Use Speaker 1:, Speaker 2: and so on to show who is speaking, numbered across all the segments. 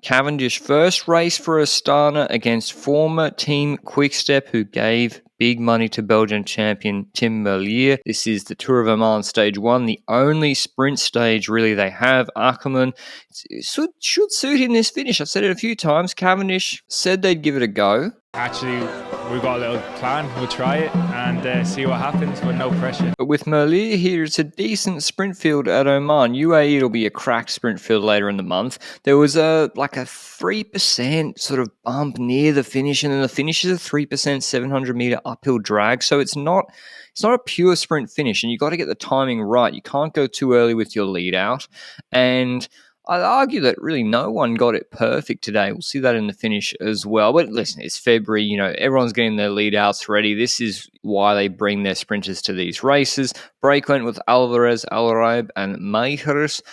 Speaker 1: Cavendish first race for Astana against former Team Quickstep, who gave big money to Belgian champion Tim Merlier. This is the Tour of Oman Stage 1, the only sprint stage really they have. Ackermann should suit him this finish. I've said it a few times. Cavendish said they'd give it a go.
Speaker 2: Actually, we've got a little plan. We'll try it and see what happens, but no pressure.
Speaker 1: But with Merlier here, it's a decent sprint field at Oman. UAE, it'll be a cracked sprint field later in the month. There was a 3% sort of bump near the finish, and then the finish is a 3% 700 meter uphill drag. So it's not a pure sprint finish, and you got to get the timing right. You can't go too early with your lead out, and I'd argue that really no one got it perfect today. We'll see that in the finish as well. But listen, it's February. Everyone's getting their lead outs ready. This is why they bring their sprinters to these races. Break went with Alvarez, Alraib, and Meijers.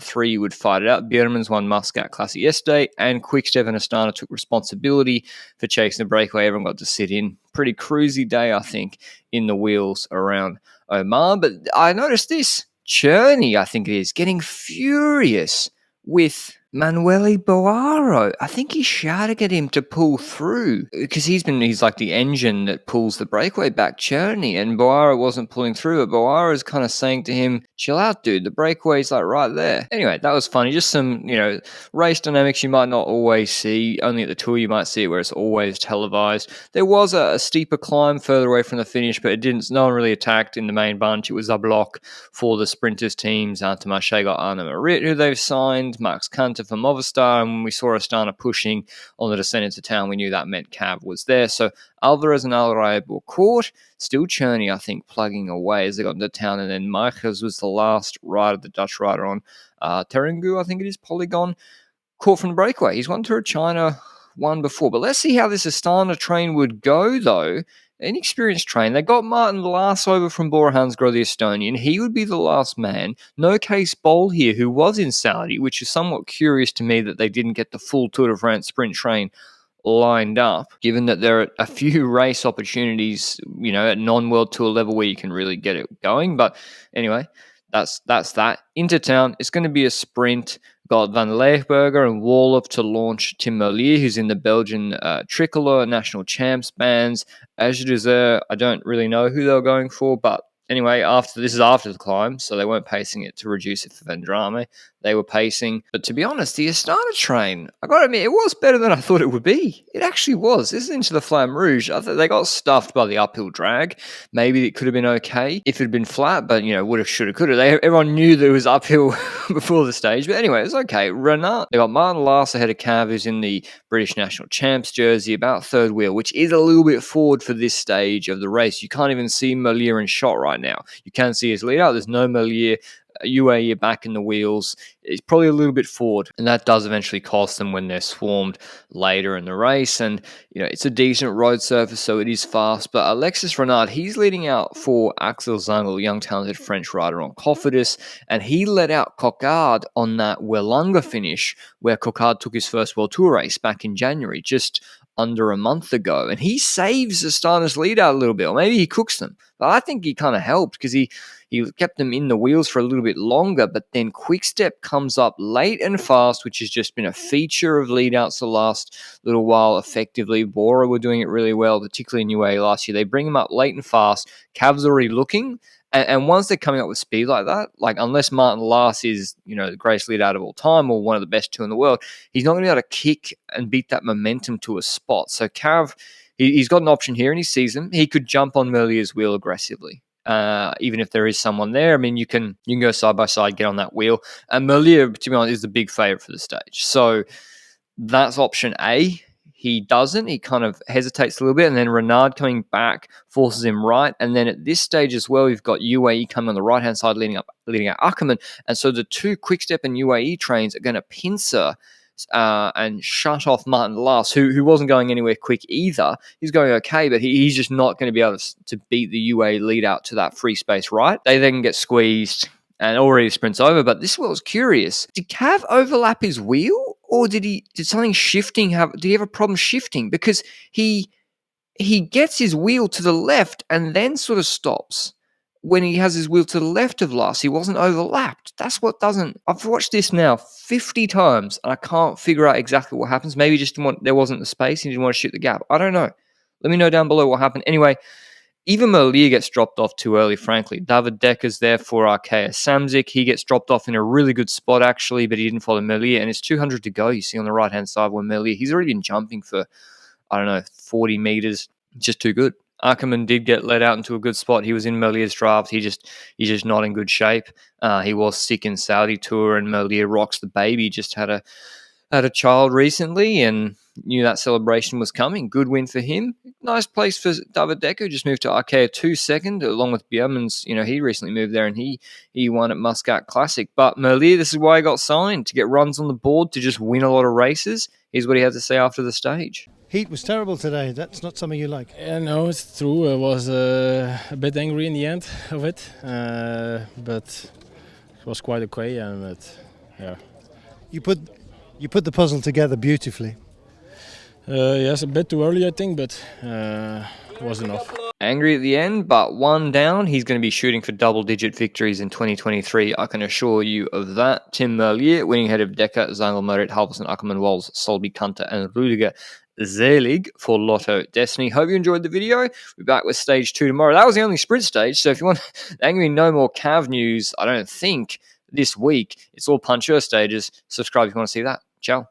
Speaker 1: 3 would fight it out. Biermans won Muscat Classic yesterday, and Quickstep and Astana took responsibility for chasing the breakaway. Everyone got to sit in. Pretty cruisy day, I think, in the wheels around Oman. But I noticed this. Cherney, I think it is, getting furious with Manuele Boaro. I think he shouted at him to pull through because he's like the engine that pulls the breakaway back, Cherney, and Boaro wasn't pulling through. But Boaro is kind of saying to him, chill out, dude. The breakaway's right there. Anyway, that was funny. Just some, race dynamics you might not always see. Only at the Tour you might see it where it's always televised. There was a steeper climb further away from the finish, but no one really attacked in the main bunch. It was a block for the sprinters teams. Intermarché got Arnaud Marit, who they've signed, Max Kanter for Movistar, and when we saw Astana pushing on the descent into town, we knew that meant Cav was there. So Alvarez and Alraib were caught. Still Cherney, I think, plugging away as they got into town, and then Meijers was the last rider, the Dutch rider on Terengu, I think it is, Polygon, caught from the breakaway. He's won Tour of China one before, but let's see how this Astana train would go, though. An experienced train. They got Martin Lass over from Bora Hansgrohe, the Estonian. He would be the last man. No Case Bowl here, who was in Saudi, which is somewhat curious to me that they didn't get the full Tour de France sprint train lined up, given that there are a few race opportunities, at non-World Tour level where you can really get it going. But anyway, that's that. Into town, it's going to be a sprint. Got Van Leegberger and Wolof to launch Tim Merlier, who's in the Belgian Tricolor National Champs bands. As you deserve, I don't really know who they're going for, but anyway, this is after the climb, so they weren't pacing it to reduce it for Vendrame. They were pacing. But to be honest, the Astana train, I got to admit, it was better than I thought it would be. It actually was. This is into the Flamme Rouge. I thought they got stuffed by the uphill drag. Maybe it could have been okay if it had been flat, but, would have, should have, could have. Everyone knew that it was uphill before the stage. But anyway, it's okay. Renat, they got Martin Lass ahead of Cav, who's in the British National Champs jersey, about third wheel, which is a little bit forward for this stage of the race. You can't even see Merlier in shot right now. You can see his lead out. There's no Merlier. UAE back in the wheels. It's probably a little bit forward, and that does eventually cost them when they're swarmed later in the race. And it's a decent road surface, so it is fast. But Alexis Renard, he's leading out for Axel Zangel, young talented French rider on Cofidis, and he let out Coquard on that Welunga finish where Coquard took his first World Tour race back in January, just under a month ago, and he saves Astana's lead out a little bit, or maybe he cooks them. But I think he kind of helped because he kept them in the wheels for a little bit longer, but then Quickstep comes up late and fast, which has just been a feature of lead-outs the last little while effectively. Bora were doing it really well, particularly in UAE last year. They bring them up late and fast. Cav's already looking, and once they're coming up with speed like that, unless Martin Lass is, the greatest lead out of all time or one of the best two in the world, he's not going to be able to kick and beat that momentum to a spot. So Cav, he's got an option here and he sees him. He could jump on Merlier's wheel aggressively. Even if there is someone there, I mean, you can go side by side, get on that wheel. And Merlier, to be honest, is the big favourite for the stage. So that's option A. He doesn't. He kind of hesitates a little bit, and then Renard coming back forces him right. And then at this stage as well, we've got UAE coming on the right-hand side, leading out Ackermann. And so the two Quickstep and UAE trains are going to pincer and shut off Martin Lass, who wasn't going anywhere quick either. He's going okay, but he's just not going to be able to beat the UAE lead out to that free space right. They then get squeezed and already sprints over. But this was curious. Did Cav overlap his wheel, or did something shifting did he have a problem shifting? Because he gets his wheel to the left and then sort of stops. when he has his wheel to the left of Lars, he wasn't overlapped. That's what doesn't. I've watched this now 50 times and I can't figure out exactly what happens. Maybe just there wasn't the space. He didn't want to shoot the gap. I don't know. Let me know down below what happened. Anyway, even Merlier gets dropped off too early, frankly. David Decker's there for Arkea Samsic. He gets dropped off in a really good spot, actually, but he didn't follow Merlier. And it's 200 to go, you see on the right-hand side where Merlier, he's already been jumping for, 40 meters. Just too good. Ackerman did get let out into a good spot. He was in Merlier's draft. He's just not in good shape. He was sick in Saudi Tour, and Merlier rocks the baby. Just had a child recently and knew that celebration was coming. Good win for him. Nice place for David Decker. Just moved to Arkea 2nd, along with Bjermans. He recently moved there and he won at Muscat Classic. But Merlier, this is why he got signed, to get runs on the board, to just win a lot of races. Here's what he had to say after the stage.
Speaker 3: Heat was terrible today. That's not something you like.
Speaker 4: Yeah, no, it's true. I was a bit angry in the end of it, but it was quite okay. Yeah.
Speaker 3: You put the puzzle together beautifully.
Speaker 4: Yes, a bit too early, I think, but it was enough.
Speaker 1: Angry at the end, but one down. He's going to be shooting for double-digit victories in 2023. I can assure you of that. Tim Merlier winning ahead of Decker, Zangelmerit, Halverson, Ackermann, Walls, Solby, Kunter, and Rudiger Zelig for Lotto Destiny. Hope you enjoyed the video. We're back with stage 2 tomorrow. That was the only sprint stage, so if you want angry no more Cav news, I don't think, this week, it's all puncher stages. Subscribe if you want to see that. Ciao.